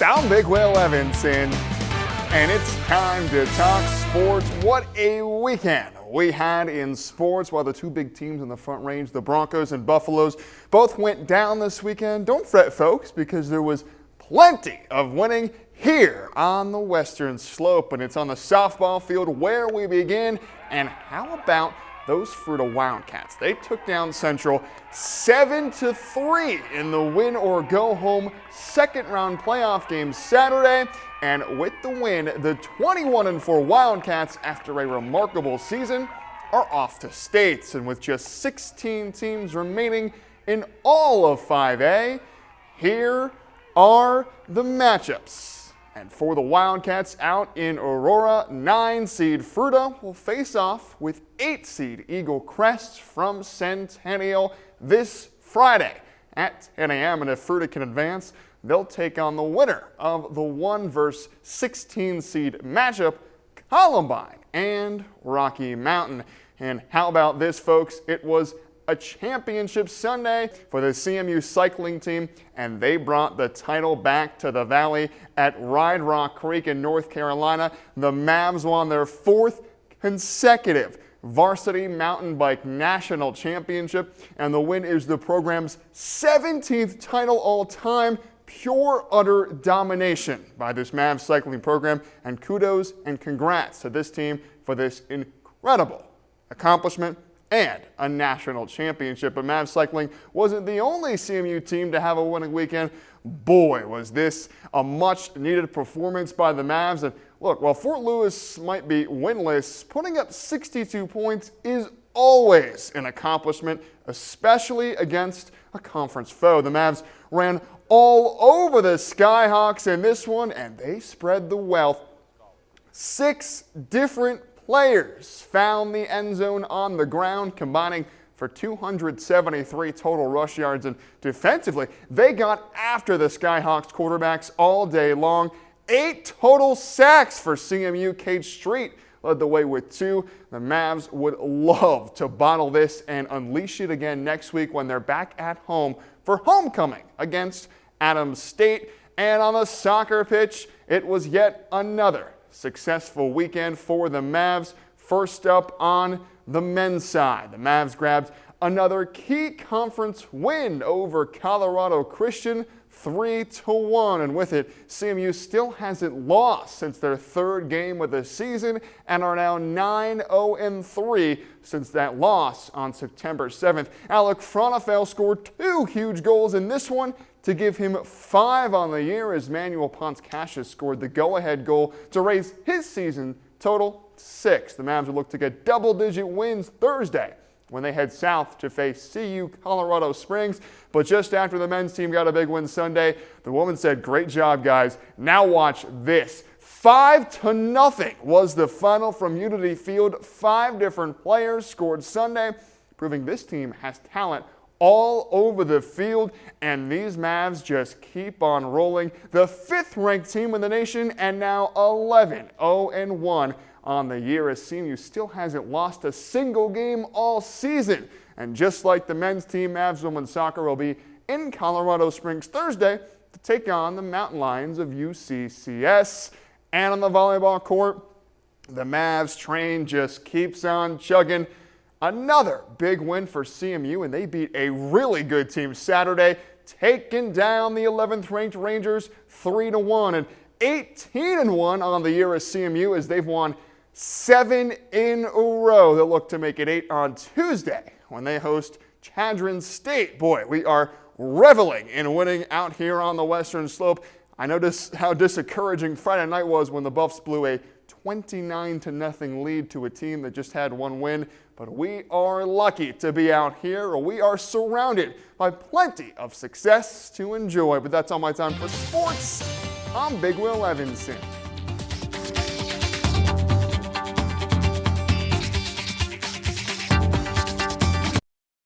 I'm Big Will Evanson, and it's time to talk sports. What a weekend we had in sports. While the two big teams in the Front Range, the Broncos and Buffaloes, both went down this weekend. Don't fret, folks, because there was plenty of winning here on the Western Slope, and it's on the softball field where we begin. And how about those Fruita Wildcats? They took down Central 7-3 in the win or go home second round playoff game Saturday. And with the win, the 21-4 Wildcats, after a remarkable season, are off to states. And with just 16 teams remaining in all of 5A, here are the matchups. And for the Wildcats out in Aurora, 9-seed Fruita will face off with 8-seed Eagle Crest from Centennial this Friday at 10 a.m. And if Fruita can advance, they'll take on the winner of the 1 versus 16-seed matchup, Columbine and Rocky Mountain. And how about this, folks? It was a championship Sunday for the CMU cycling team, and they brought the title back to the Valley at Ride Rock Creek in North Carolina. The Mavs won their 4th consecutive Varsity Mountain Bike National Championship, and the win is the program's 17th title all time. Pure, utter domination by this Mavs cycling program, and kudos and congrats to this team for this incredible accomplishment and a national championship. But Mavs cycling wasn't the only CMU team to have a winning weekend. Boy, was this a much-needed performance by the Mavs. And look, while Fort Lewis might be winless, putting up 62 points is always an accomplishment, especially against a conference foe. The Mavs ran all over the Skyhawks in this one, and they spread the wealth. 6 different players found the end zone on the ground, combining for 273 total rush yards. And defensively, they got after the Skyhawks quarterbacks all day long. 8 total sacks for CMU. Cade Street led the way with 2. The Mavs would love to bottle this and unleash it again next week when they're back at home for homecoming against Adams State. And on the soccer pitch, it was yet another successful weekend for the Mavs. First up on the men's side, the Mavs grabbed another key conference win over Colorado Christian, 3-1, and with it, CMU still hasn't lost since their 3rd game of the season and are now 9-0-3 since that loss on September 7th. Alec Fronafel scored 2 huge goals in this one to give him 5 on the year, as Manuel Ponce-Cassius scored the go-ahead goal to raise his season total to 6. The Mavs will look to get double-digit wins Thursday when they head south to face CU Colorado Springs. But just after the men's team got a big win Sunday, the woman said, "Great job, guys. Now watch this." 5-0 was the final from Unity Field. 5 different players scored Sunday, proving this team has talent all over the field, and these Mavs just keep on rolling. The 5th-ranked team in the nation, and now 11-0-1 on the year, as CMU still hasn't lost a single game all season. And just like the men's team, Mavs women's soccer will be in Colorado Springs Thursday to take on the Mountain Lions of UCCS. And on the volleyball court, the Mavs train just keeps on chugging. Another big win for CMU, and they beat a really good team Saturday, taking down the 11th-ranked Rangers 3-1, and 18-1 on the year as CMU, as they've won 7 in a row. They'll look to make it 8 on Tuesday when they host Chadron State. Boy, we are reveling in winning out here on the Western Slope. I noticed how discouraging Friday night was when the Buffs blew a 29-0 lead to a team that just had 1 win. But we are lucky to be out here. We are surrounded by plenty of success to enjoy. But that's all my time for sports. I'm Big Will Evanson.